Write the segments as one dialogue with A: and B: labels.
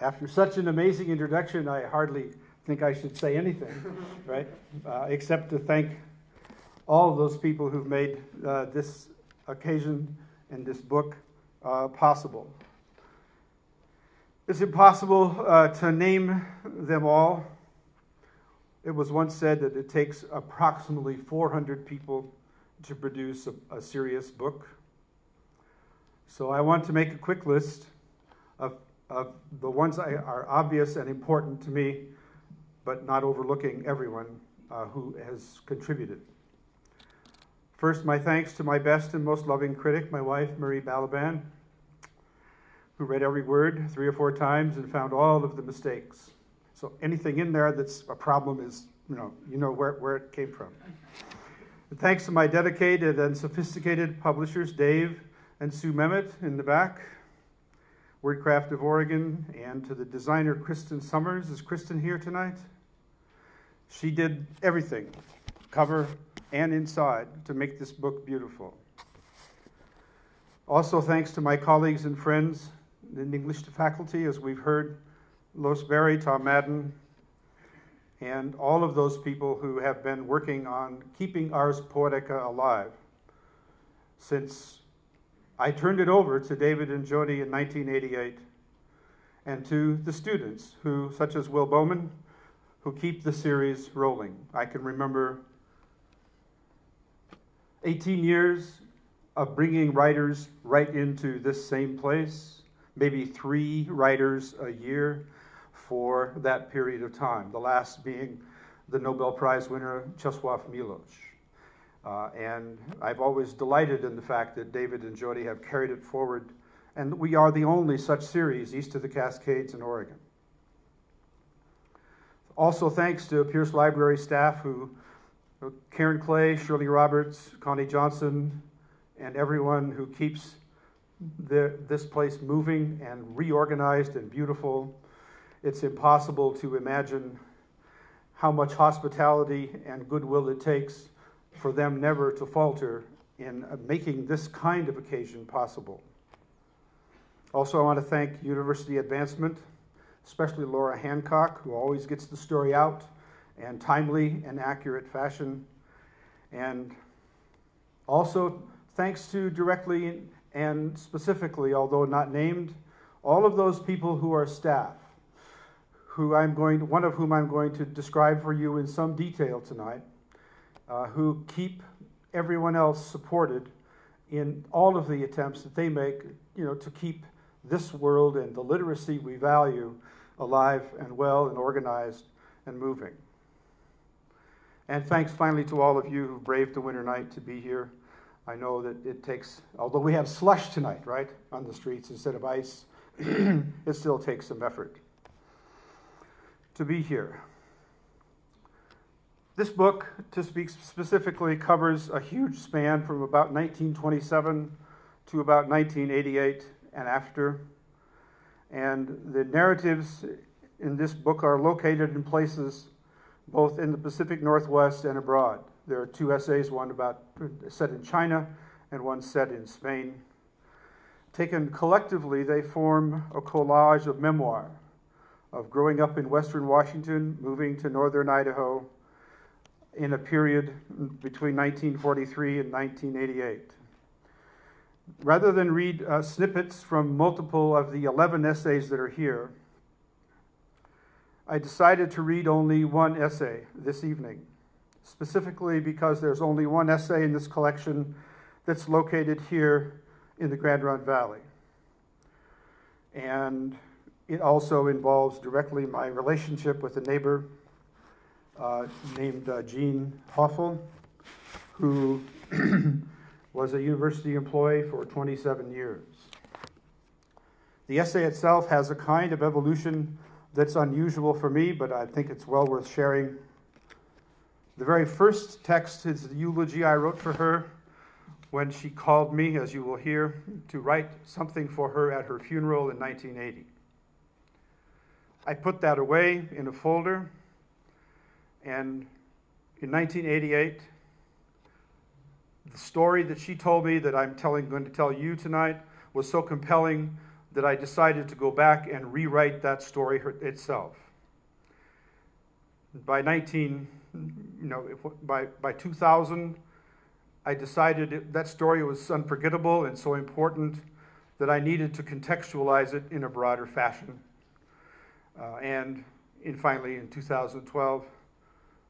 A: After such an amazing introduction, I hardly think I should say anything, right? Except to thank all of those people who've made this occasion and this book possible. It's impossible to name them all. It was once said that it takes approximately 400 people to produce a serious book. So I want to make a quick list of the ones that are obvious and important to me, but not overlooking everyone who has contributed. First, my thanks to my best and most loving critic, my wife, Marie Balaban, who read every word 3 or 4 times and found all of the mistakes. So anything in there that's a problem is, you know where it came from. And thanks to my dedicated and sophisticated publishers, Dave and Sue Mehmet in the back, Wordcraft of Oregon, and to the designer Kristen Summers. Is Kristen here tonight? She did everything, cover and inside, to make this book beautiful. Also thanks to my colleagues and friends in the English faculty, as we've heard, Los Berry, Tom Madden, and all of those people who have been working on keeping Ars Poetica alive since I turned it over to David and Jody in 1988, and to the students who, such as Will Bowman, who keep the series rolling. I can remember 18 years of bringing writers right into this same place, maybe 3 writers a year for that period of time, the last being the Nobel Prize winner, Czesław Miłosz. And I've always delighted in the fact that David and Jody have carried it forward, and we are the only such series east of the Cascades in Oregon. Also thanks to Pierce Library staff Karen Clay, Shirley Roberts, Connie Johnson, and everyone who keeps this place moving and reorganized and beautiful. It's impossible to imagine how much hospitality and goodwill it takes for them never to falter in making this kind of occasion possible. Also, I want to thank University Advancement, especially Laura Hancock, who always gets the story out in timely and accurate fashion. And also, thanks to directly and specifically, although not named, all of those people who are staff, one of whom I'm going to describe for you in some detail tonight, who keep everyone else supported in all of the attempts that they make, to keep this world and the literacy we value alive and well and organized and moving. And thanks finally to all of you who braved the winter night to be here. I know that it takes, although we have slush tonight, right, on the streets instead of ice, it still takes some effort to be here. This book, to speak specifically, covers a huge span from about 1927 to about 1988 and after. And the narratives in this book are located in places both in the Pacific Northwest and abroad. There are 2 essays, one set in China and one set in Spain. Taken collectively, they form a collage of memoir of growing up in Western Washington, moving to Northern Idaho, in a period between 1943 and 1988. Rather than read snippets from multiple of the 11 essays that are here, I decided to read only one essay this evening, specifically because there's only one essay in this collection that's located here in the Grande Ronde Valley. And it also involves directly my relationship with a neighbor named Jean Hoffel, who was a university employee for 27 years. The essay itself has a kind of evolution that's unusual for me, but I think it's well worth sharing. The very first text is the eulogy I wrote for her when she called me, as you will hear, to write something for her at her funeral in 1980. I put that away in a folder, and in 1988, the story that she told me that I'm going to tell you tonight was so compelling that I decided to go back and rewrite that story itself. By 2000, I decided that story was unforgettable and so important that I needed to contextualize it in a broader fashion. Finally, in 2012,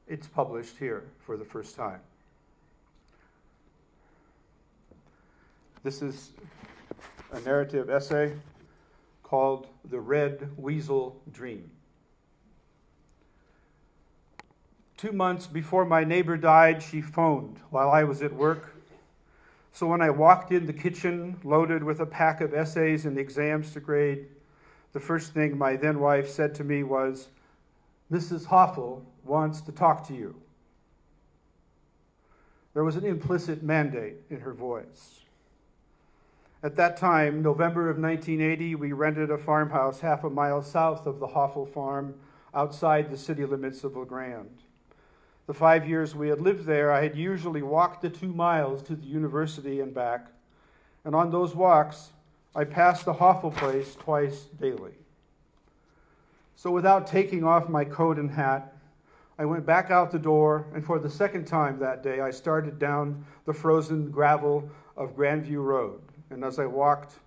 A: it's published here for the first time. This is a narrative essay called The Red Weasel Dream. 2 months before my neighbor died, she phoned while I was at work. So when I walked in the kitchen, loaded with a pack of essays and exams to grade, the first thing my then wife said to me was, "Mrs. Hoffel wants to talk to you." There was an implicit mandate in her voice. At that time, November of 1980, we rented a farmhouse half a mile south of the Hoffel farm outside the city limits of LeGrand. The 5 years we had lived there, I had usually walked the 2 miles to the university and back, and on those walks, I passed the Hoffel place twice daily. So without taking off my coat and hat, I went back out the door, and for the second time that day, I started down the frozen gravel of Grandview Road. And as I walked,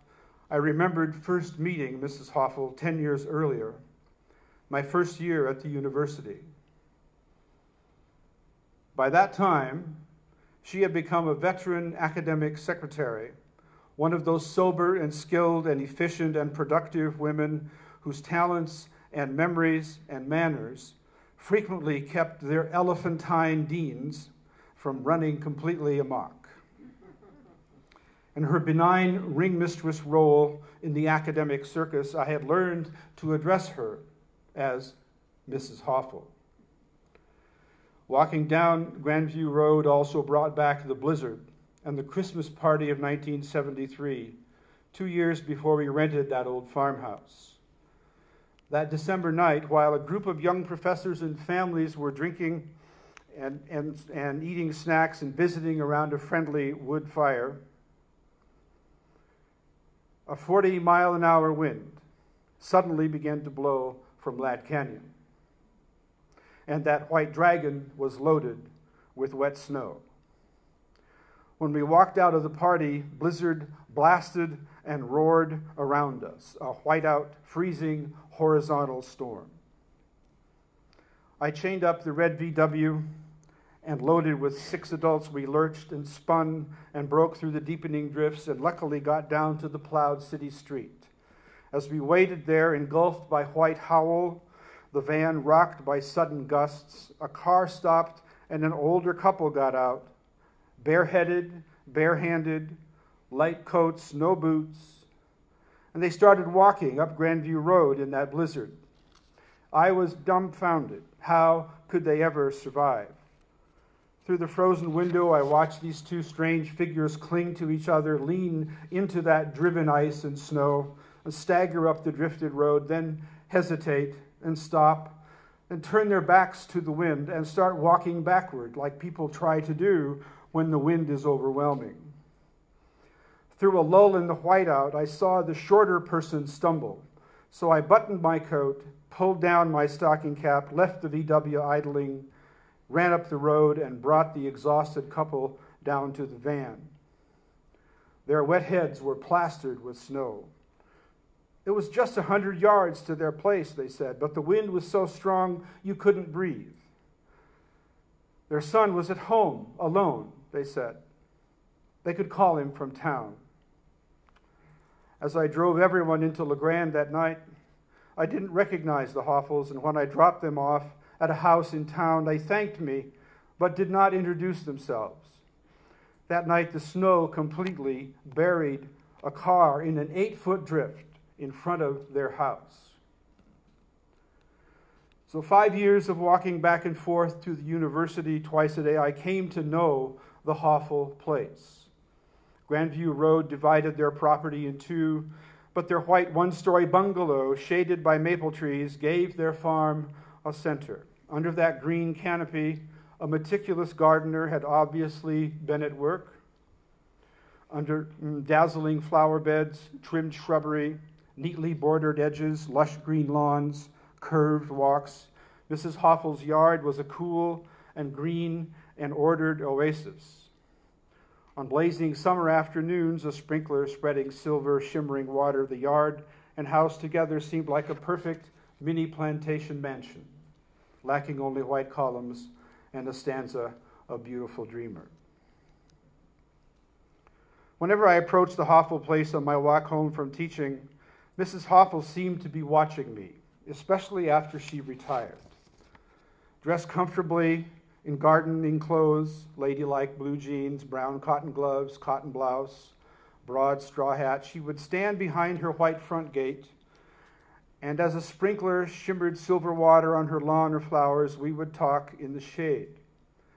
A: I remembered first meeting Mrs. Hoffel 10 years earlier, my first year at the university. By that time, she had become a veteran academic secretary, one of those sober and skilled and efficient and productive women whose talents and memories and manners frequently kept their elephantine deans from running completely amok. In her benign ringmistress role in the academic circus, I had learned to address her as Mrs. Hoffel. Walking down Grandview Road also brought back the blizzard and the Christmas party of 1973, 2 years before we rented that old farmhouse. That December night, while a group of young professors and families were drinking and eating snacks and visiting around a friendly wood fire, a 40-mile-an-hour wind suddenly began to blow from Ladd Canyon. And that white dragon was loaded with wet snow. When we walked out of the party, blizzard blasted and roared around us, a whiteout, freezing, horizontal storm. I chained up the red VW, and loaded with 6 adults, we lurched and spun and broke through the deepening drifts and luckily got down to the plowed city street. As we waited there, engulfed by white howl, the van rocked by sudden gusts, a car stopped and an older couple got out, bareheaded, barehanded, light coats, no boots, and they started walking up Grandview Road in that blizzard. I was dumbfounded. How could they ever survive? Through the frozen window, I watched these 2 strange figures cling to each other, lean into that driven ice and snow, and stagger up the drifted road, then hesitate and stop, and turn their backs to the wind and start walking backward like people try to do when the wind is overwhelming. Through a lull in the whiteout, I saw the shorter person stumble, so I buttoned my coat, pulled down my stocking cap, left the VW idling, ran up the road, and brought the exhausted couple down to the van. Their wet heads were plastered with snow. It was just 100 yards to their place, they said, but the wind was so strong you couldn't breathe. Their son was at home, alone, they said. They could call him from town. As I drove everyone into LeGrand that night, I didn't recognize the Hoffels, and when I dropped them off at a house in town, they thanked me, but did not introduce themselves. That night, the snow completely buried a car in an 8-foot drift in front of their house. So 5 years of walking back and forth to the university twice a day, I came to know the Hoffel place. Grandview Road divided their property in 2, but their white 1-story bungalow, shaded by maple trees, gave their farm a center. Under that green canopy, a meticulous gardener had obviously been at work. Under dazzling flower beds, trimmed shrubbery, neatly bordered edges, lush green lawns, curved walks. Mrs. Hoffel's yard was a cool and green and ordered oasis. On blazing summer afternoons, a sprinkler spreading silver, shimmering water, the yard and house together seemed like a perfect mini plantation mansion, lacking only white columns and a stanza of Beautiful Dreamer. Whenever I approached the Hoffel place on my walk home from teaching, Mrs. Hoffel seemed to be watching me, especially after she retired. Dressed comfortably in gardening clothes, ladylike blue jeans, brown cotton gloves, cotton blouse, broad straw hat, she would stand behind her white front gate, and as a sprinkler shimmered silver water on her lawn or flowers, we would talk in the shade.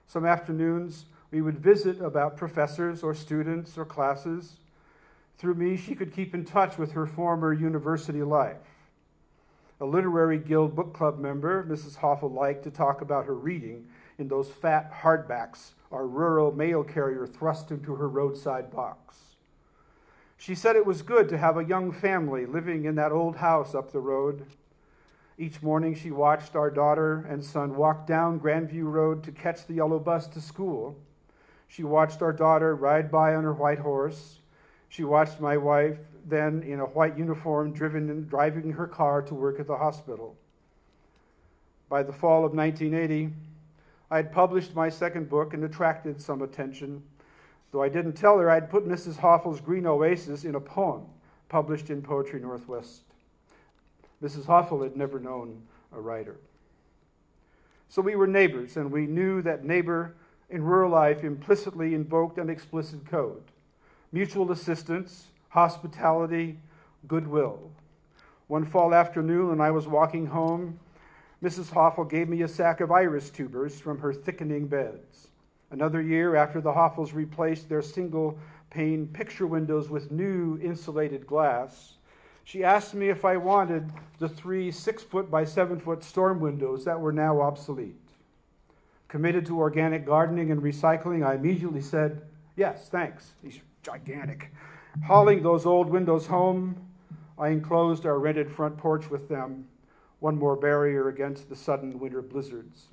A: Some afternoons, we would visit about professors or students or classes. Through me, she could keep in touch with her former university life. A literary guild book club member, Mrs. Hoffel liked to talk about her reading in those fat hardbacks our rural mail carrier thrust into her roadside box. She said it was good to have a young family living in that old house up the road. Each morning she watched our daughter and son walk down Grandview Road to catch the yellow bus to school. She watched our daughter ride by on her white horse. She watched my wife, then in a white uniform, driving her car to work at the hospital. By the fall of 1980, I had published my second book and attracted some attention. Though I didn't tell her, I'd put Mrs. Hoffel's Green Oasis in a poem published in Poetry Northwest. Mrs. Hoffel had never known a writer. So we were neighbors, and we knew that neighbor in rural life implicitly invoked an explicit code: mutual assistance, hospitality, goodwill. One fall afternoon, when I was walking home, Mrs. Hoffel gave me a sack of iris tubers from her thickening beds. Another year, after the Hoffels replaced their single-pane picture windows with new insulated glass, she asked me if I wanted the 3 6-foot by 7-foot storm windows that were now obsolete. Committed to organic gardening and recycling, I immediately said, yes, thanks. These are gigantic. Hauling those old windows home, I enclosed our rented front porch with them, one more barrier against the sudden winter blizzards.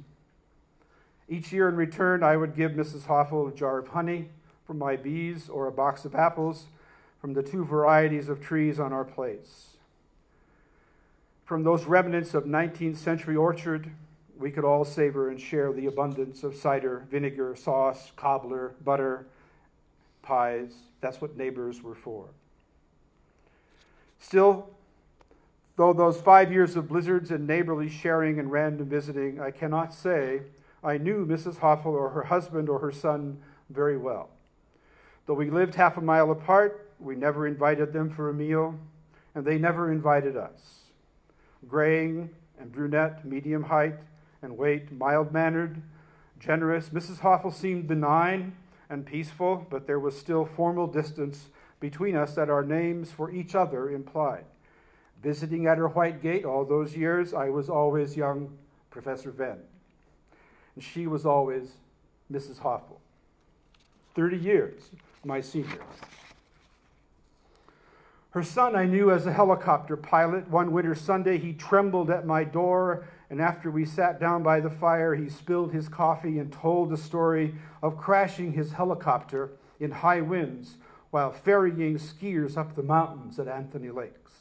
A: Each year in return, I would give Mrs. Hoffel a jar of honey from my bees or a box of apples from the 2 varieties of trees on our place. From those remnants of 19th century orchard, we could all savor and share the abundance of cider, vinegar, sauce, cobbler, butter, pies. That's what neighbors were for. Still, though those 5 years of blizzards and neighborly sharing and random visiting, I cannot say I knew Mrs. Hoffel or her husband or her son very well. Though we lived half a mile apart, we never invited them for a meal, and they never invited us. Graying and brunette, medium height and weight, mild-mannered, generous, Mrs. Hoffel seemed benign and peaceful, but there was still formal distance between us that our names for each other implied. Visiting at her white gate all those years, I was always young Professor Venn, and she was always Mrs. Hoffel. 30 years, my senior. Her son I knew as a helicopter pilot. One winter Sunday, he trembled at my door, and after we sat down by the fire, he spilled his coffee and told the story of crashing his helicopter in high winds while ferrying skiers up the mountains at Anthony Lakes.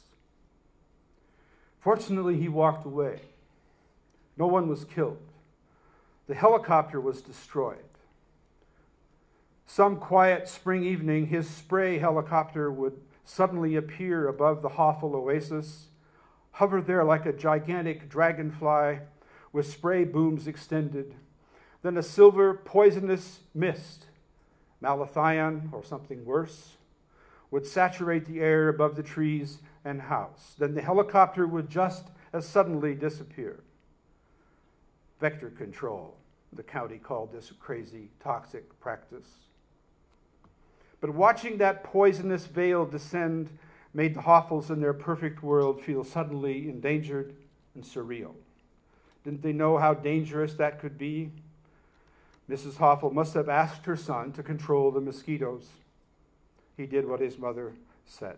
A: Fortunately, he walked away. No one was killed. The helicopter was destroyed. Some quiet spring evening, his spray helicopter would suddenly appear above the Hoffel Oasis, hover there like a gigantic dragonfly with spray booms extended. Then a silver poisonous mist, malathion or something worse, would saturate the air above the trees and house. Then the helicopter would just as suddenly disappear. Vector control, the county called this crazy, toxic practice. But watching that poisonous veil descend made the Hoffels in their perfect world feel suddenly endangered and surreal. Didn't they know how dangerous that could be? Mrs. Hoffel must have asked her son to control the mosquitoes. He did what his mother said.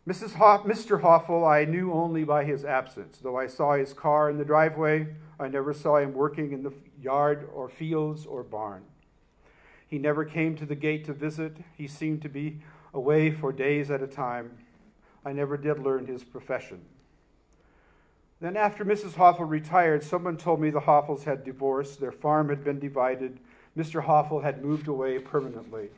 A: Mr. Hoffel I knew only by his absence. Though I saw his car in the driveway, I never saw him working in the yard or fields or barn. He never came to the gate to visit. He seemed to be away for days at a time. I never did learn his profession. Then after Mrs. Hoffel retired, someone told me the Hoffels had divorced. Their farm had been divided. Mr. Hoffel had moved away permanently.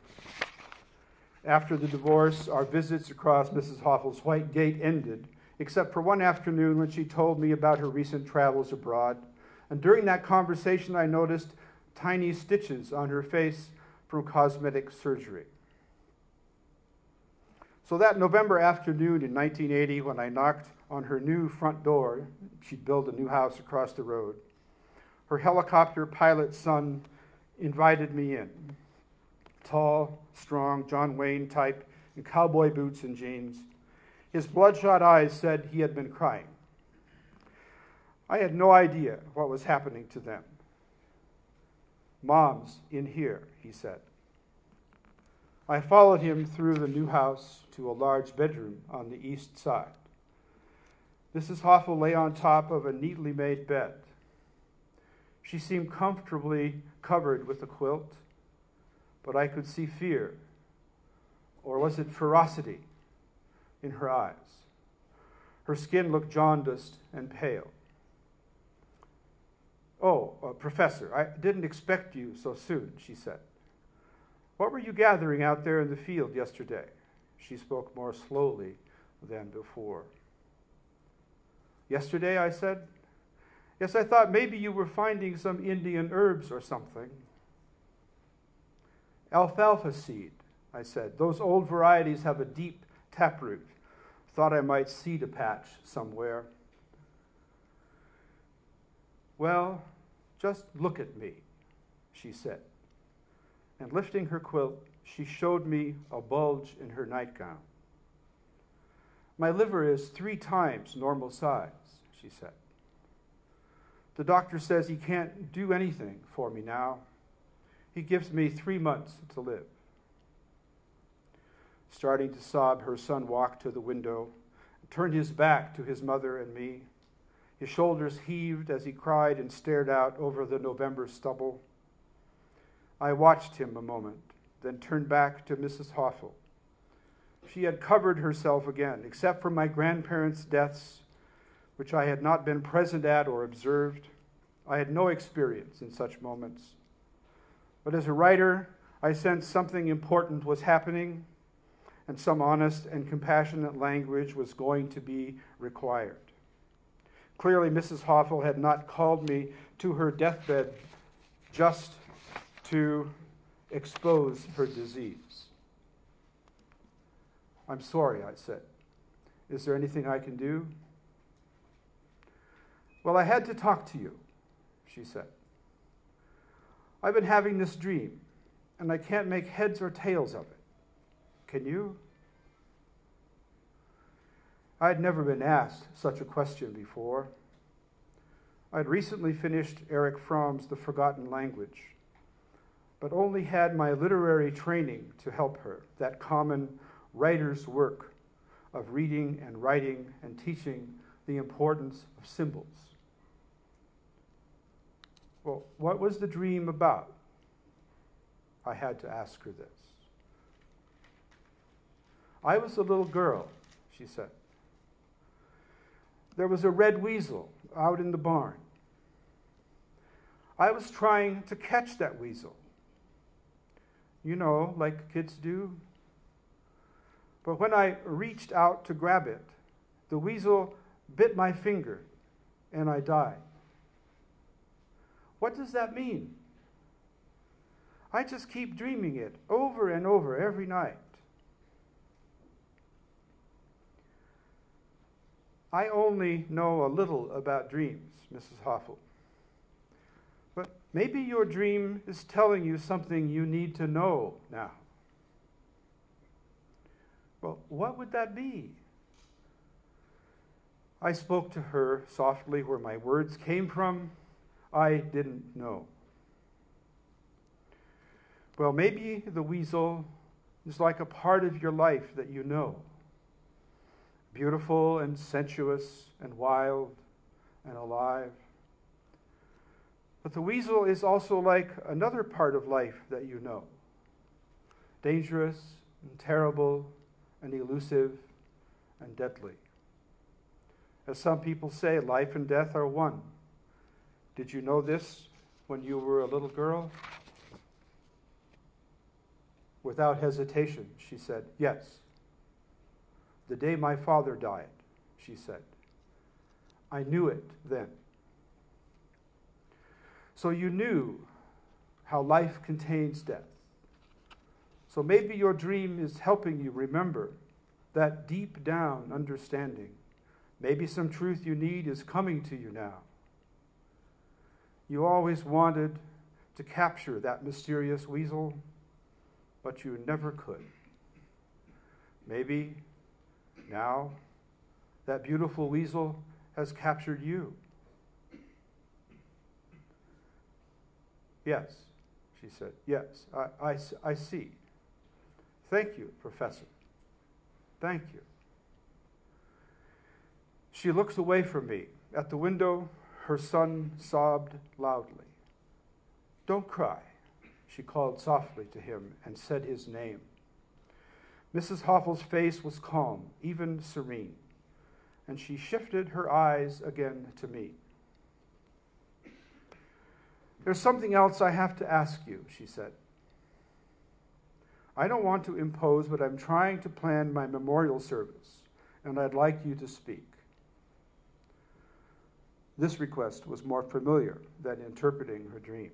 A: After the divorce, our visits across Mrs. Hoffel's white gate ended, except for one afternoon when she told me about her recent travels abroad. And during that conversation, I noticed tiny stitches on her face from cosmetic surgery. So that November afternoon in 1980, when I knocked on her new front door, she'd built a new house across the road, her helicopter pilot son invited me in. Tall, strong, John Wayne type, in cowboy boots and jeans. His bloodshot eyes said he had been crying. I had no idea what was happening to them. "Mom's in here," he said. I followed him through the new house to a large bedroom on the east side. Mrs. Hoffel lay on top of a neatly made bed. She seemed comfortably covered with a quilt, but I could see fear, or was it ferocity, in her eyes. Her skin looked jaundiced and pale. "Oh, Professor, I didn't expect you so soon," she said. "What were you gathering out there in the field yesterday?" She spoke more slowly than before. "Yesterday," I said. "Yes, I thought maybe you were finding some Indian herbs or something." "Alfalfa seed," I said. "Those old varieties have a deep taproot. Thought I might seed a patch somewhere." "Well, just look at me," she said. And lifting her quilt, she showed me a bulge in her nightgown. "My liver is 3 times normal size," she said. "The doctor says he can't do anything for me now. He gives me 3 months to live." Starting to sob, her son walked to the window, turned his back to his mother and me. His shoulders heaved as he cried and stared out over the November stubble. I watched him a moment, then turned back to Mrs. Hoffel. She had covered herself again, except for my grandparents' deaths, which I had not been present at or observed. I had no experience in such moments. But as a writer, I sensed something important was happening, and some honest and compassionate language was going to be required. Clearly, Mrs. Hoffel had not called me to her deathbed just to expose her disease. "I'm sorry," I said. "Is there anything I can do?" "Well, I had to talk to you," she said. "I've been having this dream, and I can't make heads or tails of it. Can you?" I had never been asked such a question before. I'd recently finished Erich Fromm's The Forgotten Language, but only had my literary training to help her, that common writer's work of reading and writing and teaching the importance of symbols. Well, what was the dream about? I had to ask her this. "I was a little girl," she said. "There was a red weasel out in the barn. I was trying to catch that weasel. You know, like kids do. But when I reached out to grab it, the weasel bit my finger and I died. What does that mean? I just keep dreaming it over and over every night. I only know a little about dreams, Mrs. Hoffel. But maybe your dream is telling you something you need to know now." "Well, what would that be?" I spoke to her softly. Where my words came from, I didn't know. "Well, maybe the weasel is like a part of your life that you know. beautiful and sensuous and wild and alive. But the weasel is also like another part of life that you know, dangerous and terrible and elusive and deadly. As some people say, life and death are one. Did you know this when you were a little girl? Without hesitation, she said, yes. The day my father died, she said. I knew it then. So you knew how life contains death. So maybe your dream is helping you remember that deep down understanding. Maybe some truth you need is coming to you now. You always wanted to capture that mysterious weasel, but you never could. Maybe now that beautiful weasel has captured you. Yes, she said. Yes, I see. Thank you, Professor. Thank you. She looks away from me. At the window, her son sobbed loudly. Don't cry, she called softly to him and said his name. Mrs. Hoffel's face was calm, even serene, and she shifted her eyes again to me. There's something else I have to ask you, she said. I don't want to impose, but I'm trying to plan my memorial service, and I'd like you to speak. This request was more familiar than interpreting her dream.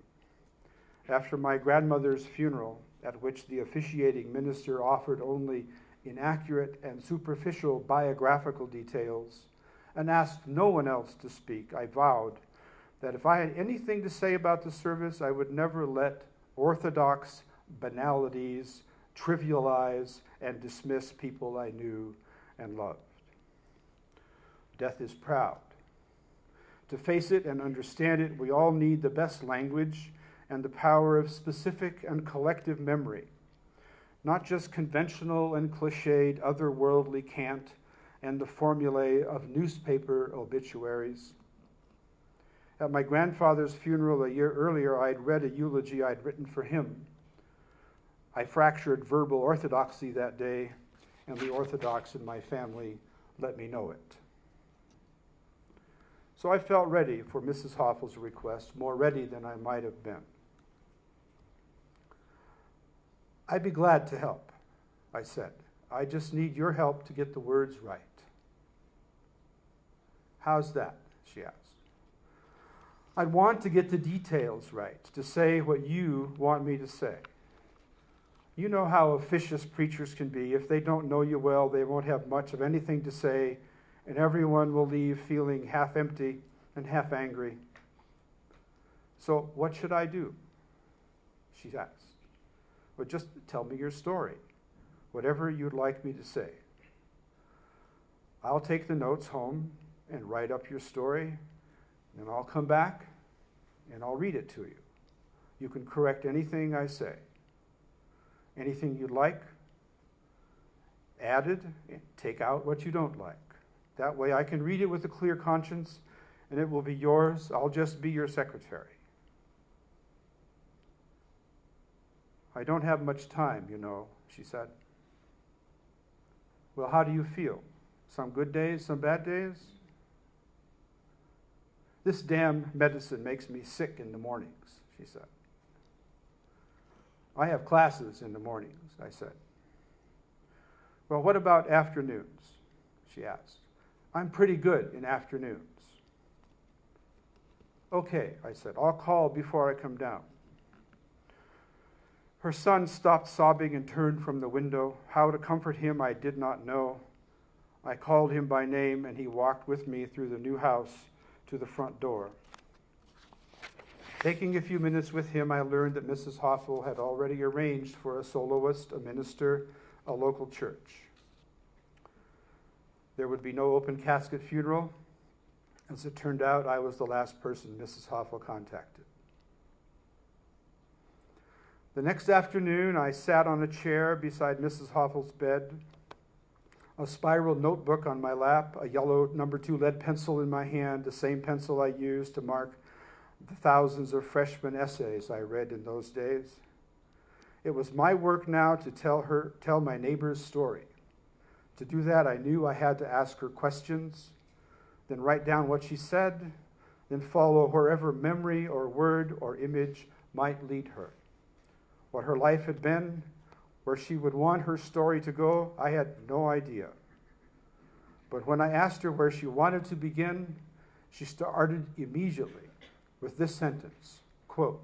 A: After my grandmother's funeral, at which the officiating minister offered only inaccurate and superficial biographical details and asked no one else to speak, I vowed that if I had anything to say about the service, I would never let orthodox banalities trivialize and dismiss people I knew and loved. Death is proud. To face it and understand it, we all need the best language and the power of specific and collective memory, not just conventional and cliched otherworldly cant and the formulae of newspaper obituaries. At my grandfather's funeral a year earlier, I'd read a eulogy I'd written for him. I fractured verbal orthodoxy that day, and the Orthodox in my family let me know it. So I felt ready for Mrs. Hoffel's request, more ready than I might have been. I'd be glad to help, I said. I just need your help to get the words right. How's that? She asked. I'd want to get the details right, to say what you want me to say. You know how officious preachers can be. If they don't know you well, they won't have much of anything to say, and everyone will leave feeling half empty and half angry. So what should I do? She asked. Well, just tell me your story, whatever you'd like me to say. I'll take the notes home and write up your story, and I'll come back and I'll read it to you. You can correct anything I say. Anything you'd like, added, take out what you don't like. That way I can read it with a clear conscience, and it will be yours. I'll just be your secretary. I don't have much time, you know, she said. Well, how do you feel? Some good days, some bad days? This damn medicine makes me sick in the mornings, she said. I have classes in the mornings, I said. Well, what about afternoons? She asked. I'm pretty good in afternoons. Okay, I said, I'll call before I come down. Her son stopped sobbing and turned from the window. How to comfort him, I did not know. I called him by name, and he walked with me through the new house to the front door. Taking a few minutes with him, I learned that Mrs. Hoffel had already arranged for a soloist, a minister, a local church. There would be no open casket funeral. As it turned out, I was the last person Mrs. Hoffel contacted. The next afternoon, I sat on a chair beside Mrs. Hoffel's bed. A spiral notebook on my lap, a yellow #2 lead pencil in my hand, the same pencil I used to mark the thousands of freshman essays I read in those days. It was my work now to tell my neighbor's story. To do that, I knew I had to ask her questions, then write down what she said, then follow wherever memory or word or image might lead her. What her life had been, where she would want her story to go, I had no idea. But when I asked her where she wanted to begin, she started immediately with this sentence, quote,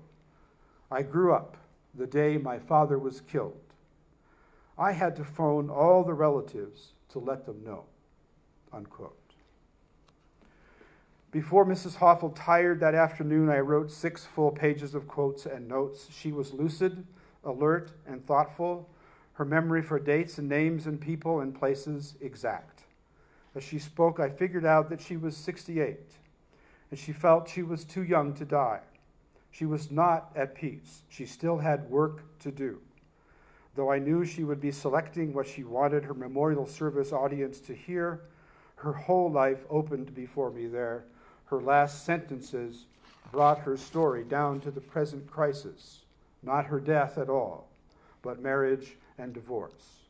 A: "I grew up the day my father was killed. I had to phone all the relatives to let them know," unquote. Before Mrs. Hoffel tired that afternoon, I wrote 6 full pages of quotes and notes. She was lucid, alert, and thoughtful. Her memory for dates and names and people and places exact. As she spoke, I figured out that she was 68, and she felt she was too young to die. She was not at peace. She still had work to do. Though I knew she would be selecting what she wanted her memorial service audience to hear, her whole life opened before me there. Her last sentences brought her story down to the present crisis, not her death at all, but marriage and divorce.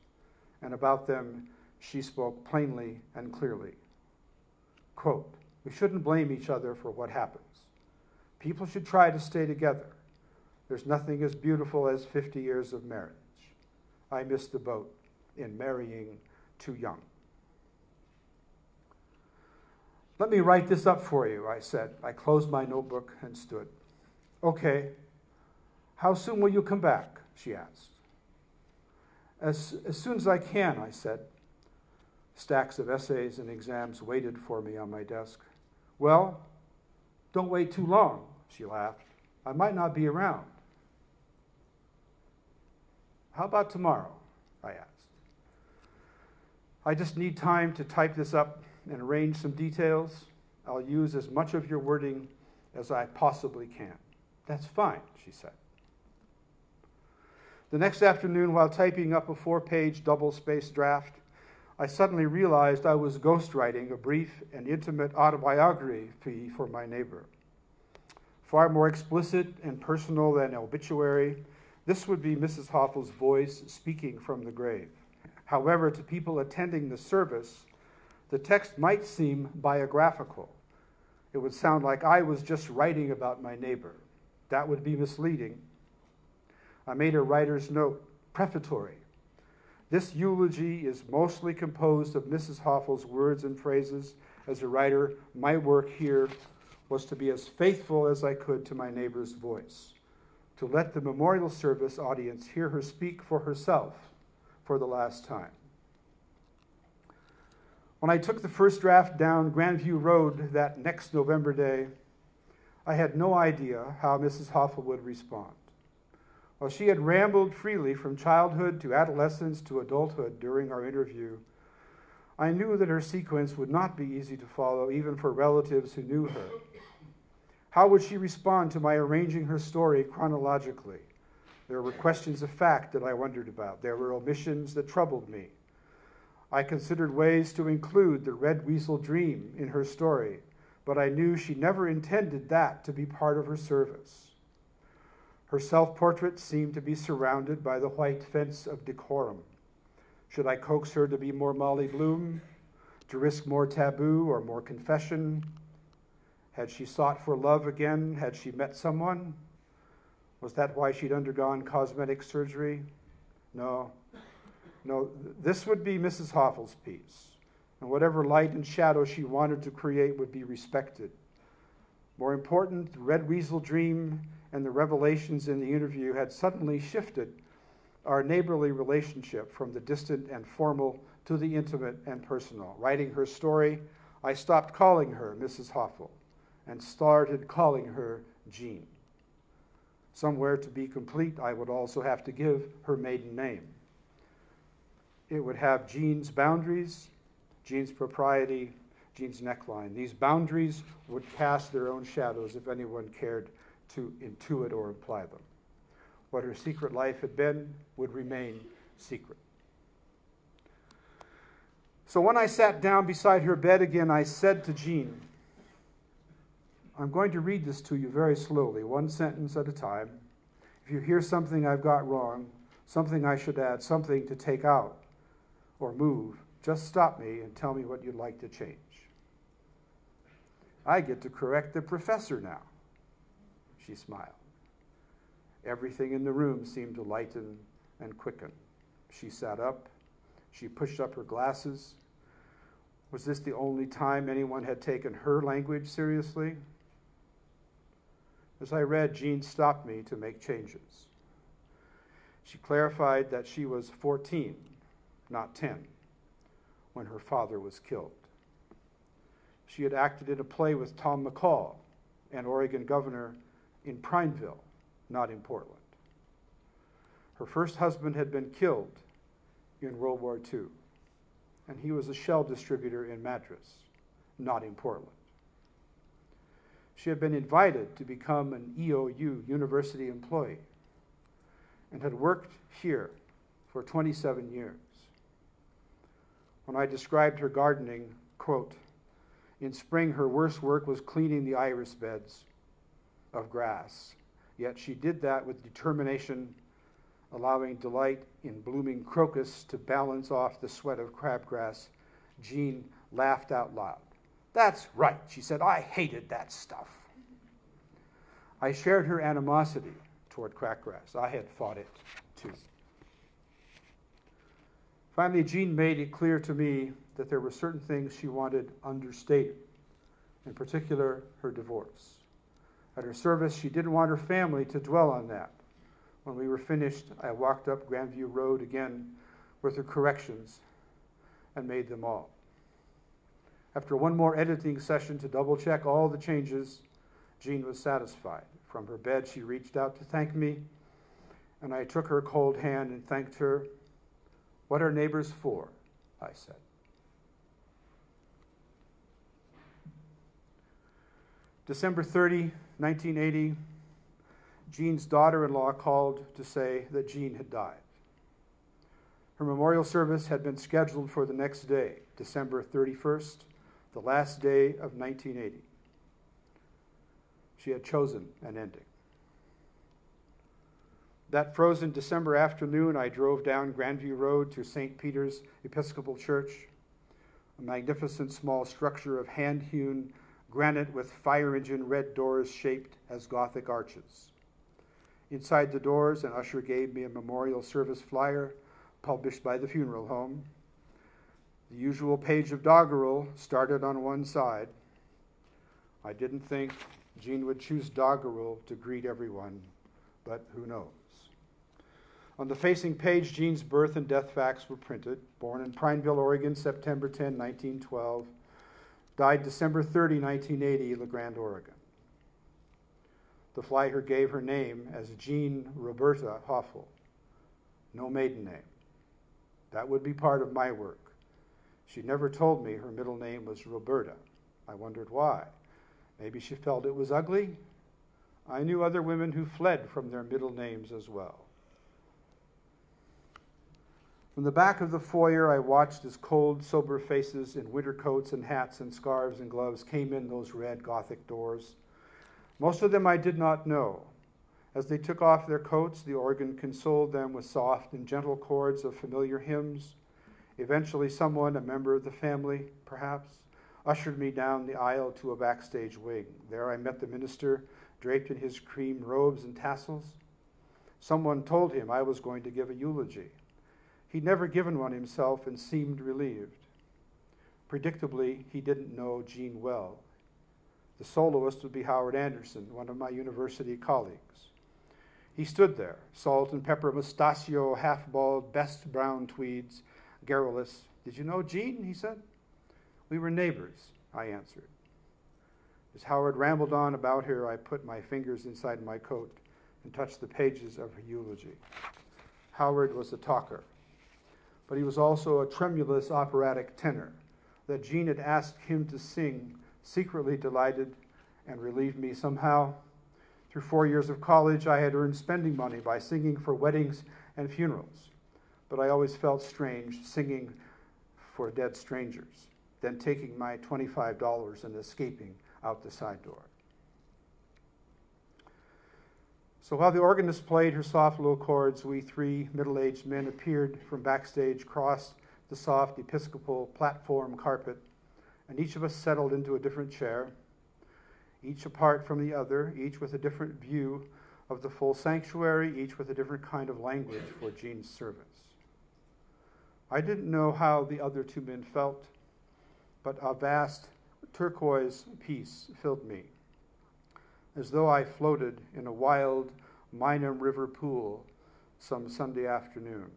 A: And about them, she spoke plainly and clearly. Quote, "We shouldn't blame each other for what happens. People should try to stay together. There's nothing as beautiful as 50 years of marriage. I missed the boat in marrying too young." "Let me write this up for you," I said. I closed my notebook and stood. "Okay. How soon will you come back?" she asked. As soon as I can," I said. Stacks of essays and exams waited for me on my desk. "Well, don't wait too long," she laughed. "I might not be around." "How about tomorrow?" I asked. "I just need time to type this up and arrange some details. I'll use as much of your wording as I possibly can." "That's fine," she said. The next afternoon, while typing up a 4-page double-spaced draft, I suddenly realized I was ghostwriting a brief and intimate autobiography for my neighbor. Far more explicit and personal than obituary, this would be Mrs. Hoffel's voice speaking from the grave. However, to people attending the service, the text might seem biographical. It would sound like I was just writing about my neighbor. That would be misleading. I made a writer's note, prefatory. This eulogy is mostly composed of Mrs. Hoffel's words and phrases. As a writer, my work here was to be as faithful as I could to my neighbor's voice, to let the memorial service audience hear her speak for herself for the last time. When I took the first draft down Grandview Road that next November day, I had no idea how Mrs. Hoffel would respond. While she had rambled freely from childhood to adolescence to adulthood during our interview, I knew that her sequence would not be easy to follow, even for relatives who knew her. How would she respond to my arranging her story chronologically? There were questions of fact that I wondered about. There were omissions that troubled me. I considered ways to include the red weasel dream in her story, but I knew she never intended that to be part of her service. Her self-portrait seemed to be surrounded by the white fence of decorum. Should I coax her to be more Molly Bloom, to risk more taboo or more confession? Had she sought for love again? Had she met someone? Was that why she'd undergone cosmetic surgery? No, this would be Mrs. Hoffel's piece, and whatever light and shadow she wanted to create would be respected. More important, the red weasel dream and the revelations in the interview had suddenly shifted our neighborly relationship from the distant and formal to the intimate and personal. Writing her story, I stopped calling her Mrs. Hoffel and started calling her Jean. Somewhere to be complete, I would also have to give her maiden name. It would have Jean's boundaries, Jean's propriety, Jean's neckline. These boundaries would cast their own shadows if anyone cared to intuit or imply them. What her secret life had been would remain secret. So when I sat down beside her bed again, I said to Jean, I'm going to read this to you very slowly, one sentence at a time. If you hear something I've got wrong, something I should add, something to take out or move, just stop me and tell me what you'd like to change. I get to correct the professor now. She smiled. Everything in the room seemed to lighten and quicken. She sat up. She pushed up her glasses. Was this the only time anyone had taken her language seriously? As I read, Jean stopped me to make changes. She clarified that she was 14, not 10, when her father was killed. She had acted in a play with Tom McCall, an Oregon governor, in Prineville, not in Portland. Her first husband had been killed in World War II, and he was a shell distributor in Madras, not in Portland. She had been invited to become an EOU university employee and had worked here for 27 years. When I described her gardening, quote, in spring her worst work was cleaning the iris beds of grass, yet she did that with determination, allowing delight in blooming crocus to balance off the sweat of crabgrass. Jean laughed out loud. That's right, she said. I hated that stuff. I shared her animosity toward crackgrass. I had fought it too. Finally, Jean made it clear to me that there were certain things she wanted understated, in particular, her divorce. At her service, she didn't want her family to dwell on that. When we were finished, I walked up Grandview Road again with her corrections and made them all. After one more editing session to double-check all the changes, Jean was satisfied. From her bed, she reached out to thank me, and I took her cold hand and thanked her. What are neighbors for? I said. December 30, 1980, Jean's daughter-in-law called to say that Jean had died. Her memorial service had been scheduled for the next day, December 31st, the last day of 1980. She had chosen an ending. That frozen December afternoon, I drove down Grandview Road to St. Peter's Episcopal Church, a magnificent small structure of hand-hewn granite with fire engine red doors shaped as Gothic arches. Inside the doors, an usher gave me a memorial service flyer published by the funeral home. The usual page of doggerel started on one side. I didn't think Jean would choose doggerel to greet everyone, but who knows? On the facing page, Jean's birth and death facts were printed. Born in Prineville, Oregon, September 10, 1912. Died December 30, 1980, La Grande, Oregon. The flyer gave her name as Jean Roberta Hoffel. No maiden name. That would be part of my work. She never told me her middle name was Roberta. I wondered why. Maybe she felt it was ugly. I knew other women who fled from their middle names as well. From the back of the foyer, I watched as cold, sober faces in winter coats and hats and scarves and gloves came in those red Gothic doors. Most of them I did not know. As they took off their coats, the organ consoled them with soft and gentle chords of familiar hymns. Eventually, someone, a member of the family, perhaps, ushered me down the aisle to a backstage wing. There I met the minister, draped in his cream robes and tassels. Someone told him I was going to give a eulogy. He'd never given one himself and seemed relieved. Predictably, he didn't know Jean well. The soloist would be Howard Anderson, one of my university colleagues. He stood there, salt and pepper mustachio, half-bald, best brown tweeds, garrulous. Did you know Jean? He said. We were neighbors, I answered. As Howard rambled on about her, I put my fingers inside my coat and touched the pages of her eulogy. Howard was a talker, but he was also a tremulous operatic tenor that Jean had asked him to sing, secretly delighted and relieved me somehow. Through 4 years of college, I had earned spending money by singing for weddings and funerals, but I always felt strange singing for dead strangers, then taking my $25 and escaping out the side door. So while the organist played her soft low chords, we three middle-aged men appeared from backstage, crossed the soft Episcopal platform carpet, and each of us settled into a different chair, each apart from the other, each with a different view of the full sanctuary, each with a different kind of language for Jean's service. I didn't know how the other two men felt, but a vast turquoise peace filled me, as though I floated in a wild Minam River pool some Sunday afternoon.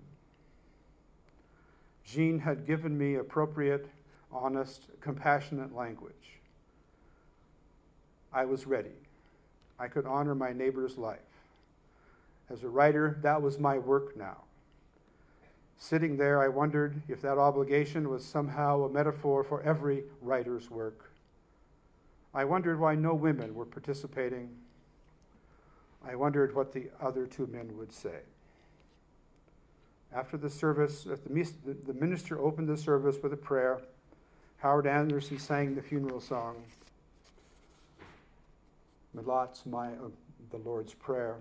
A: Jean had given me appropriate, honest, compassionate language. I was ready. I could honor my neighbor's life. As a writer, that was my work now. Sitting there, I wondered if that obligation was somehow a metaphor for every writer's work. I wondered why no women were participating. I wondered what the other two men would say. After the service, the minister opened the service with a prayer. Howard Anderson sang the funeral song, Melot's the Lord's Prayer.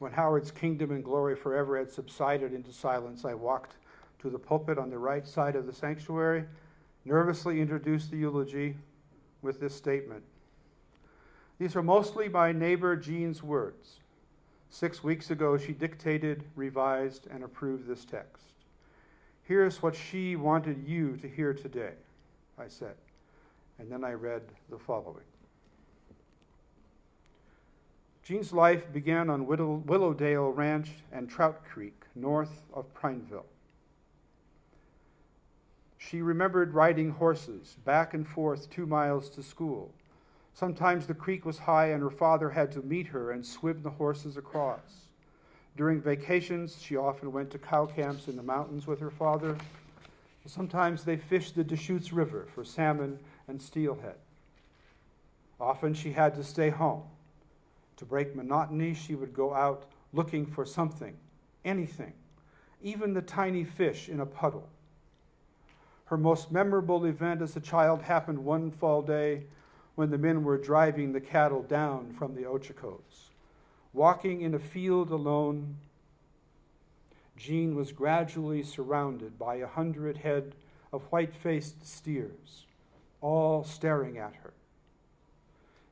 A: When Howard's kingdom and glory forever had subsided into silence, I walked to the pulpit on the right side of the sanctuary, nervously introduced the eulogy with this statement. These are mostly my neighbor Jean's words. 6 weeks ago, she dictated, revised, and approved this text. Here's what she wanted you to hear today, I said. And then I read the following. Jean's life began on Willowdale Ranch and Trout Creek, north of Prineville. She remembered riding horses back and forth 2 miles to school. Sometimes the creek was high and her father had to meet her and swim the horses across. During vacations, she often went to cow camps in the mountains with her father. Sometimes they fished the Deschutes River for salmon and steelhead. Often she had to stay home. To break monotony, she would go out looking for something, anything, even the tiny fish in a puddle. Her most memorable event as a child happened one fall day when the men were driving the cattle down from the Ochocos. Walking in a field alone, Jean was gradually surrounded by 100 head of white-faced steers, all staring at her.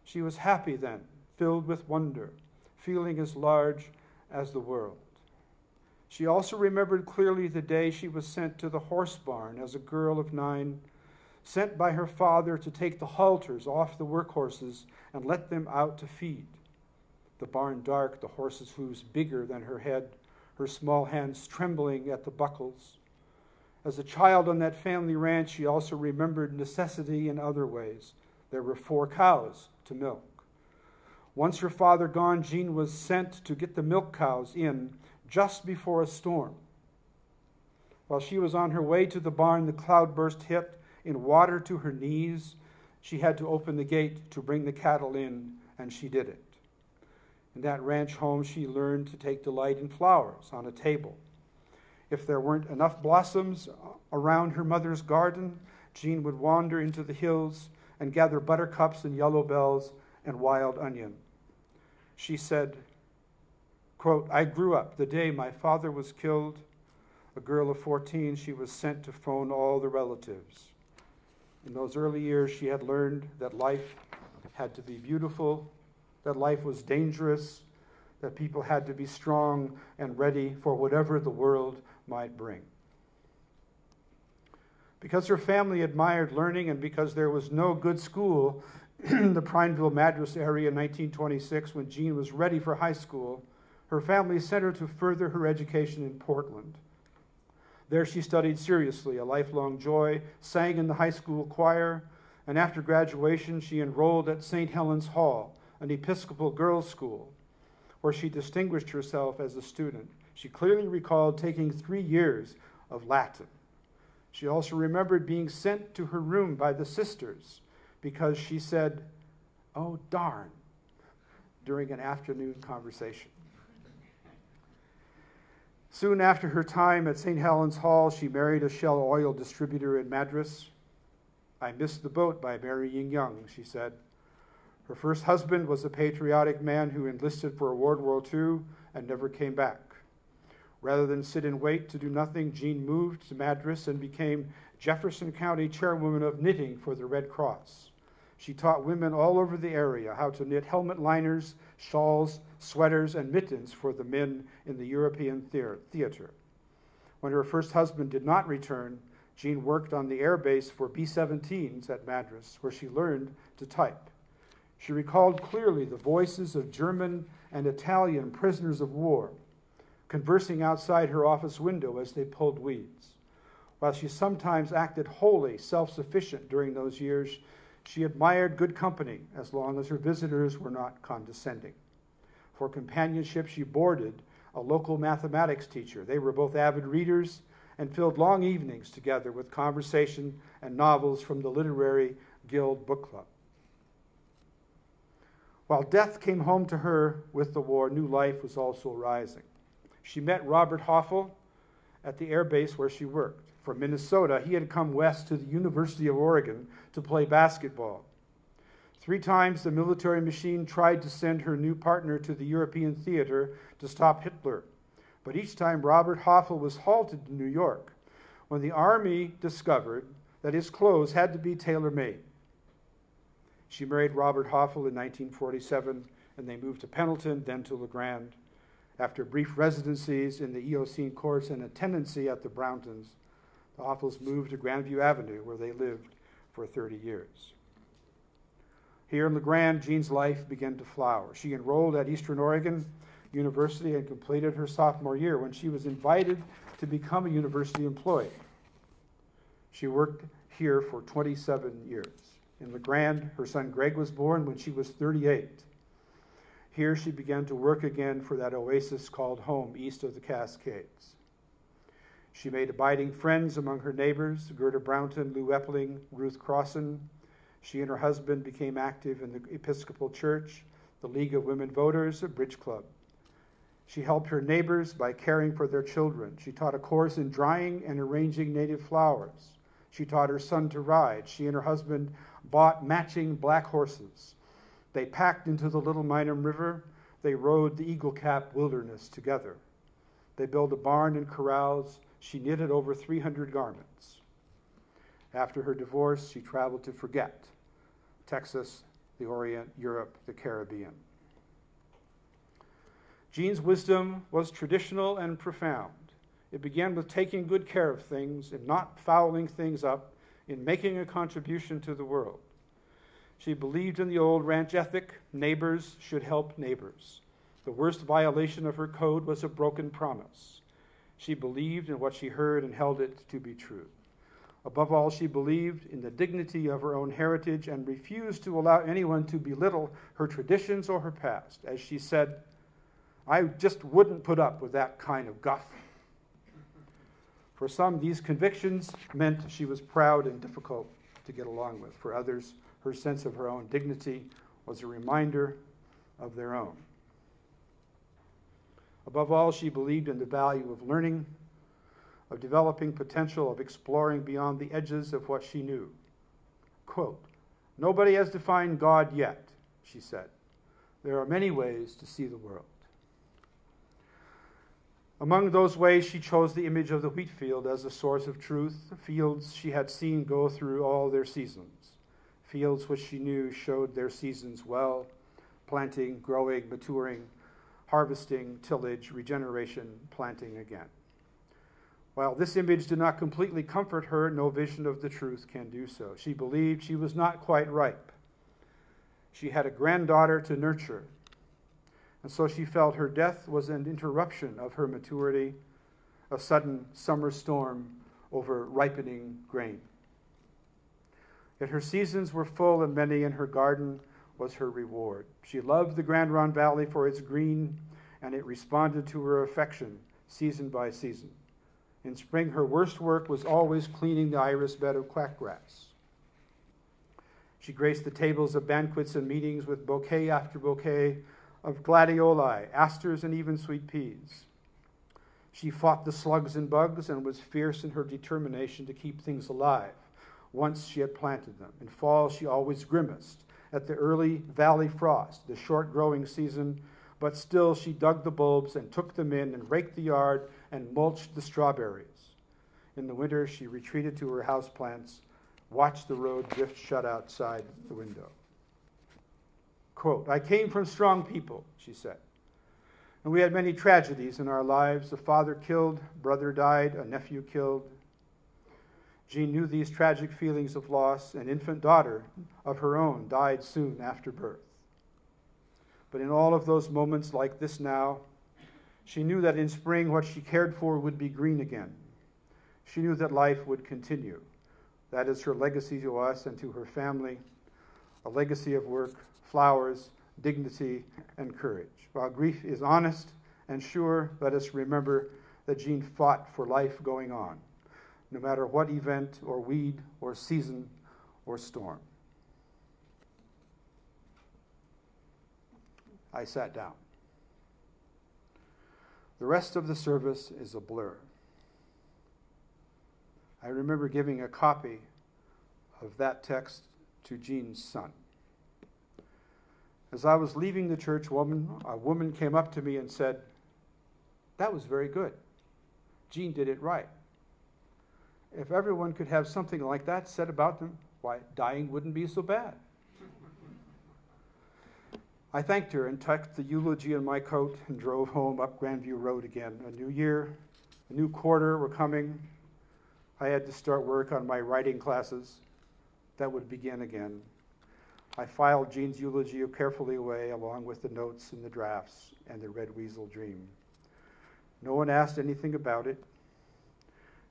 A: She was happy then, filled with wonder, feeling as large as the world. She also remembered clearly the day she was sent to the horse barn as a girl of 9, sent by her father to take the halters off the workhorses and let them out to feed. The barn dark, the horses' hooves bigger than her head, her small hands trembling at the buckles. As a child on that family ranch, she also remembered necessity in other ways. There were 4 cows to milk. Once her father gone, Jean was sent to get the milk cows in just before a storm. While she was on her way to the barn, the cloudburst hit. In water to her knees, she had to open the gate to bring the cattle in, and she did it. In that ranch home, she learned to take delight in flowers on a table. If there weren't enough blossoms around her mother's garden, Jean would wander into the hills and gather buttercups and yellow bells and wild onion. She said, quote, I grew up the day my father was killed. A girl of 14, she was sent to phone all the relatives. In those early years, she had learned that life had to be beautiful, that life was dangerous, that people had to be strong and ready for whatever the world might bring. Because her family admired learning and because there was no good school in the Prineville Madras area in 1926 when Jean was ready for high school, her family sent her to further her education in Portland. There she studied seriously, a lifelong joy, sang in the high school choir, and after graduation she enrolled at St. Helens Hall, an Episcopal girls' school, where she distinguished herself as a student. She clearly recalled taking 3 years of Latin. She also remembered being sent to her room by the sisters because she said, "Oh, darn," during an afternoon conversation. Soon after her time at St. Helens Hall, she married a Shell oil distributor in Madras. "I missed the boat by marrying young," she said. Her first husband was a patriotic man who enlisted for World War II and never came back. Rather than sit and wait to do nothing, Jean moved to Madras and became Jefferson County chairwoman of knitting for the Red Cross. She taught women all over the area how to knit helmet liners, shawls, sweaters, and mittens for the men in the European theater. When her first husband did not return, Jean worked on the air base for B-17s at Madras, where she learned to type. She recalled clearly the voices of German and Italian prisoners of war, conversing outside her office window as they pulled weeds. While she sometimes acted wholly self-sufficient during those years, she admired good company as long as her visitors were not condescending. For companionship, she boarded a local mathematics teacher. They were both avid readers and filled long evenings together with conversation and novels from the Literary Guild Book Club. While death came home to her with the war, new life was also rising. She met Robert Hoffel at the air base where she worked. From Minnesota, he had come west to the University of Oregon to play basketball. 3 times the military machine tried to send her new partner to the European theater to stop Hitler. But each time Robert Hoffel was halted in New York when the army discovered that his clothes had to be tailor-made. She married Robert Hoffel in 1947, and they moved to Pendleton, then to LeGrand. After brief residencies in the Eocene courts and a tenancy at the Browntons, the Hoffels moved to Grandview Avenue, where they lived for 30 years. Here in LeGrand, Jean's life began to flower. She enrolled at Eastern Oregon University and completed her sophomore year when she was invited to become a university employee. She worked here for 27 years. In LeGrand, her son Greg was born when she was 38. Here she began to work again for that oasis called home east of the Cascades. She made abiding friends among her neighbors, Gerda Brownton, Lou Epling, Ruth Crossan. She and her husband became active in the Episcopal Church, the League of Women Voters, a bridge club. She helped her neighbors by caring for their children. She taught a course in drying and arranging native flowers. She taught her son to ride. She and her husband bought matching black horses. They packed into the Little Minam River. They rode the Eagle Cap Wilderness together. They built a barn and corrals. She knitted over 300 garments. After her divorce, she traveled to forget Texas, the Orient, Europe, the Caribbean. Jean's wisdom was traditional and profound. It began with taking good care of things and not fouling things up, in making a contribution to the world. She believed in the old ranch ethic: neighbors should help neighbors. The worst violation of her code was a broken promise. She believed in what she heard and held it to be true. Above all, she believed in the dignity of her own heritage and refused to allow anyone to belittle her traditions or her past. As she said, "I just wouldn't put up with that kind of guff." For some, these convictions meant she was proud and difficult to get along with. For others, her sense of her own dignity was a reminder of their own. Above all, she believed in the value of learning, of developing potential, of exploring beyond the edges of what she knew. Quote, "Nobody has defined God yet," she said. "There are many ways to see the world." Among those ways, she chose the image of the wheat field as a source of truth, fields she had seen go through all their seasons, fields which she knew showed their seasons well: planting, growing, maturing, harvesting, tillage, regeneration, planting again. While this image did not completely comfort her, no vision of the truth can do so. She believed she was not quite ripe. She had a granddaughter to nurture, and so she felt her death was an interruption of her maturity, a sudden summer storm over ripening grain. Yet her seasons were full and many, and her garden was her reward. She loved the Grande Ronde Valley for its green, and it responded to her affection season by season. In spring, her worst work was always cleaning the iris bed of quackgrass. She graced the tables of banquets and meetings with bouquet after bouquet of gladioli, asters, and even sweet peas. She fought the slugs and bugs and was fierce in her determination to keep things alive once she had planted them. In fall, she always grimaced at the early valley frost, the short growing season, but still she dug the bulbs and took them in and raked the yard and mulched the strawberries. In the winter, she retreated to her houseplants, watched the road drift shut outside the window. Quote, "I came from strong people," she said, "and we had many tragedies in our lives. A father killed, brother died, a nephew killed." Jean knew these tragic feelings of loss. An infant daughter of her own died soon after birth. But in all of those moments like this now, she knew that in spring what she cared for would be green again. She knew that life would continue. That is her legacy to us and to her family, a legacy of work, flowers, dignity, and courage. While grief is honest and sure, let us remember that Jean fought for life going on, no matter what event or weed or season or storm. I sat down. The rest of the service is a blur. I remember giving a copy of that text to Jean's son. As I was leaving the church, a woman came up to me and said, "That was very good. Jean did it right. If everyone could have something like that said about them, why, dying wouldn't be so bad." I thanked her and tucked the eulogy in my coat and drove home up Grandview Road again. A new year, a new quarter were coming. I had to start work on my writing classes. That would begin again. I filed Jean's eulogy carefully away, along with the notes and the drafts and the Red Weasel Dream. No one asked anything about it.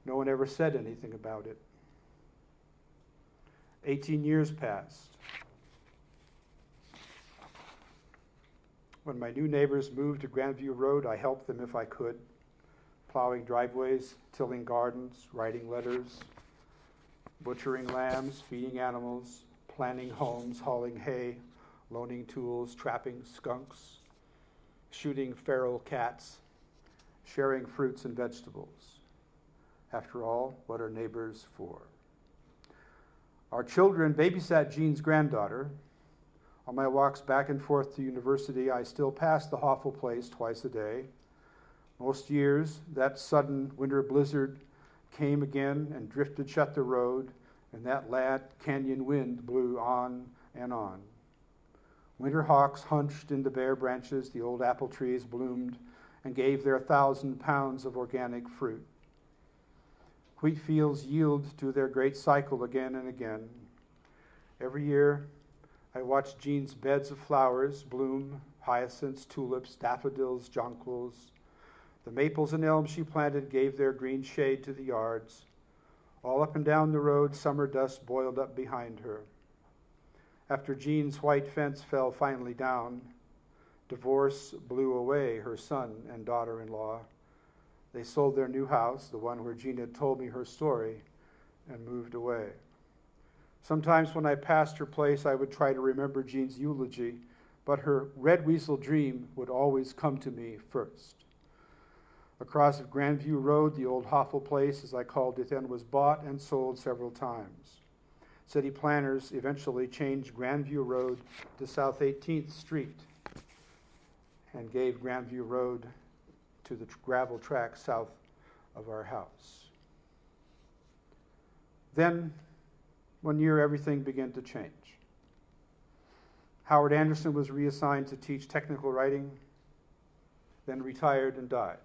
A: No one ever said anything about it. 18 years passed. When my new neighbors moved to Grandview Road, I helped them if I could, plowing driveways, tilling gardens, writing letters, butchering lambs, feeding animals, planning homes, hauling hay, loaning tools, trapping skunks, shooting feral cats, sharing fruits and vegetables. After all, what are neighbors for? Our children babysat Jean's granddaughter. On my walks back and forth to university, I still pass the Hoffel place twice a day. Most years, that sudden winter blizzard came again and drifted shut the road, and that lad canyon wind blew on and on. Winter hawks hunched in the bare branches, the old apple trees bloomed and gave their 1,000 pounds of organic fruit. Wheat fields yield to their great cycle again and again. Every year, I watched Jean's beds of flowers bloom, hyacinths, tulips, daffodils, jonquils. The maples and elms she planted gave their green shade to the yards. All up and down the road, summer dust boiled up behind her. After Jean's white fence fell finally down, divorce blew away her son and daughter-in-law. They sold their new house, the one where Jean had told me her story, and moved away. Sometimes when I passed her place, I would try to remember Jean's eulogy, but her Red Weasel Dream would always come to me first. Across Grandview Road, the old Hoffel place, as I called it then, was bought and sold several times. City planners eventually changed Grandview Road to South 18th Street and gave Grandview Road to the gravel track south of our house. Then, one year, everything began to change. Howard Anderson was reassigned to teach technical writing, then retired and died.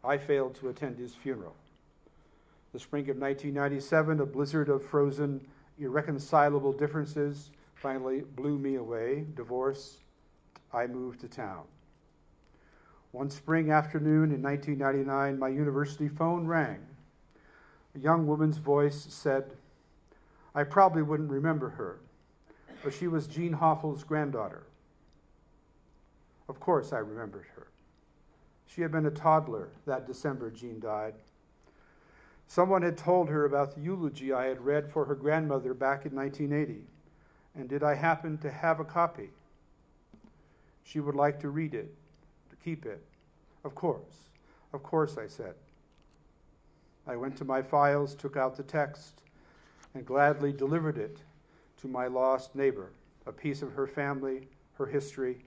A: I failed to attend his funeral. The spring of 1997, a blizzard of frozen, irreconcilable differences finally blew me away. Divorce, I moved to town. One spring afternoon in 1999, my university phone rang. A young woman's voice said, I probably wouldn't remember her, but she was Jean Hoffel's granddaughter. Of course I remembered her. She had been a toddler that December Jean died. Someone had told her about the eulogy I had read for her grandmother back in 1980, and did I happen to have a copy? She would like to read it, to keep it. Of course. Of course, I said. I went to my files, took out the text, and gladly delivered it to my lost neighbor, a piece of her family, her history,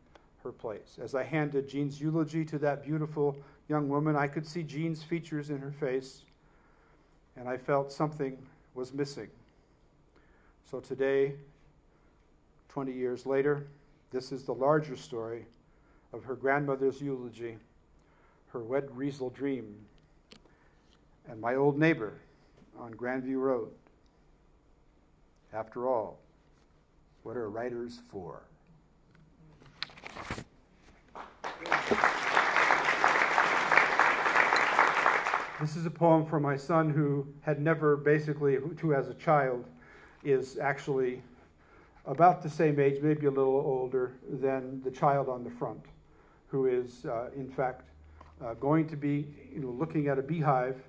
A: her place. As I handed Jean's eulogy to that beautiful young woman, I could see Jean's features in her face, and I felt something was missing. So today, 20 years later, this is the larger story of her grandmother's eulogy, her wed Riesel dream, and my old neighbor on Grandview Road. After all, what are writers for? This is a poem for my son who had never who as a child is actually about the same age, maybe a little older than the child on the front, who is, in fact, going to be looking at a beehive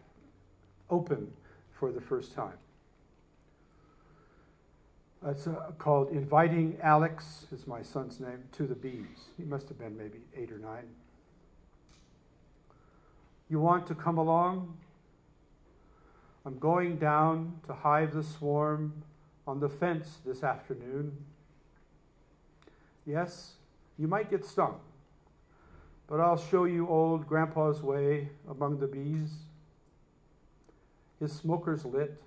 A: open for the first time. It's called Inviting Alex, is my son's name, to the Bees. He must have been maybe 8 or 9. You want to come along? I'm going down to hive the swarm on the fence this afternoon. Yes, you might get stung, but I'll show you old Grandpa's way among the bees. His smoker's lit.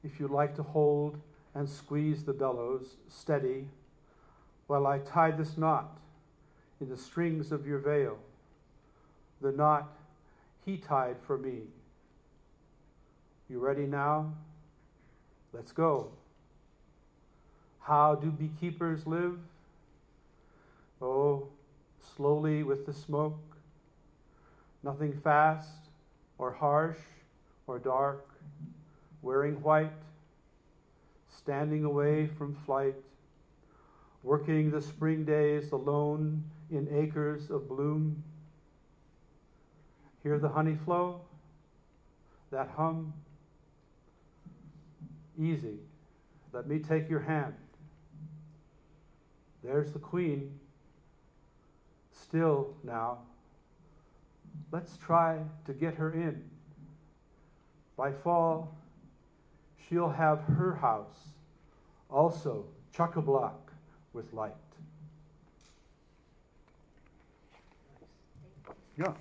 A: If you'd like to hold and squeeze the bellows steady while I tie this knot in the strings of your veil, the knot he tied for me. You ready now? Let's go. How do beekeepers live? Oh, slowly with the smoke. Nothing fast or harsh or dark. Wearing white. Standing away from flight. Working the spring days alone in acres of bloom. Hear the honey flow? That hum? Easy. Let me take your hand. There's the queen. Still now. Let's try to get her in. By fall, she'll have her house, also chock-a-block with light. Yeah.